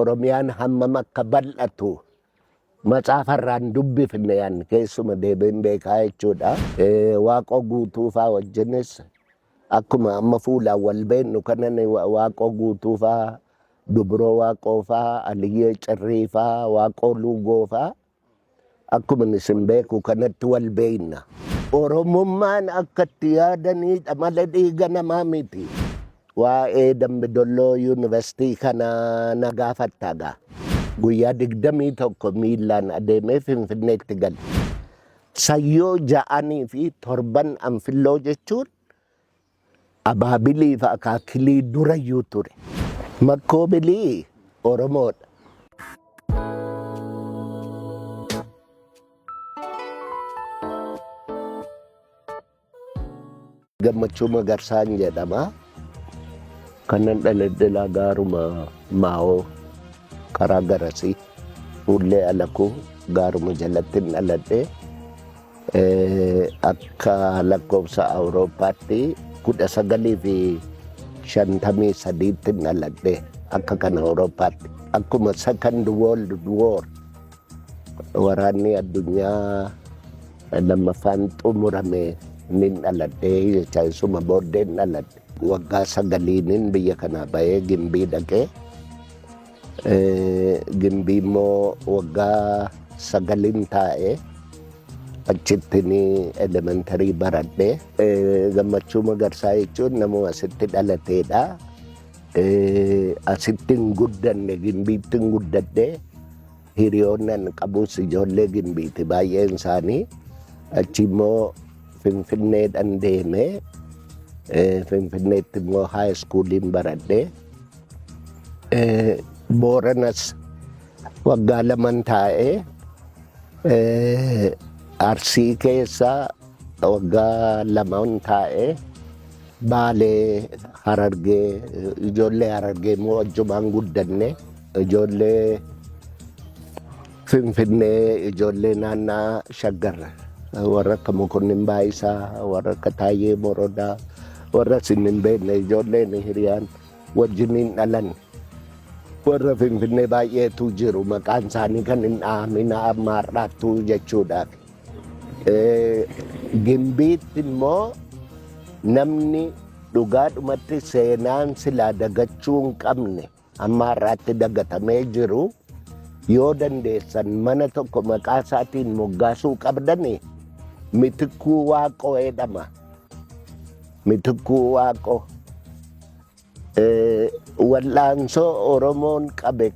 Oromiyaan hammam akka bal'atu macaafarraan dubbifne yan keessuma deebiin beekaa jechuudha. Waaqoo guutuufaa wajjinis akkuma amma fuulaan wal beennu kanan Waaqoo guutuufaa, Dubroo Waaqoofaa, Aliyyee Cirriifaa, Waaqoo Luugoofaa akkuma isin beeku kanatti wal beeyna. Oromummaan akka itti yaadanidha malee dhiiga namaa miti. Waa'ee Dambidolloo Yuunivarsiitii kana na gaafattaadha. Guyyaa 21 miilaan adeemee Finfinneetti gale. Sayyoo 6 fi 7 Anfilloo jechuun abaabilii fi akaakilii durayyuu ture. Makkoobilii Oromoodha. Gammachuu Magarsaan jedhama. Kanan dhaladhalaa gaaruma Maawoo karaa Garasii fuullee alakuu gaaruma jalatti dhaladhe. Akka lakkoofsa Awurooppaatti 1953 dhaladhe akka kana Awurooppaatti. Akkuma Second World War waraanni addunyaa lammaffaan xumurame nin dhaladhe jecha isuma booddeen dhaladhe. Waggaa 9 biyya kanaa bahee Gimbii dhaqee. Gimbii immoo waggaa 9 taa'ee achitti ni elementarii baradhe. Gammachuu Magarsaa jechuun nama asitti dhalateedha. Asitti hin guddanne Gimbiitti hin guddadhe. Hiriyoonnan qabus ijoollee Gimbiiti baay'een isaanii. Achi immoo Finfinneedhaan deemee Finfinneetti immoo high schooliin baradhe. Booranas waggaa 2 taa'ee. Arsii keessa waggaa 2 taa'ee. Baalee Harargee ijoollee Harargee immoo wajjumaan guddanne. Ijoollee Finfinnee ijoollee naannaa Shaggar warra akka Mokonnin Baayisaa, warra akka Taayyee Morodaa, warra isin hin beekne ijoolleen hiriyaan wajjiniin dhalan. Warra Finfinnee baay'eetu jiru maqaan isaanii kan hin dhaamin ammaarraattuu jechuudhaaf. Gimbiitti immoo namni dhugaadhumatti seenaan silaa dagachuu hin qabne ammaarraatti dagatamee jiru. Yoo dandeessan mana tokko maqaa isaatiin moggaasuu qabdani Mitikkuu Waaqoo jedhama. Mitikkuu Waaqoo. Wal'aansoo Oromoon qabe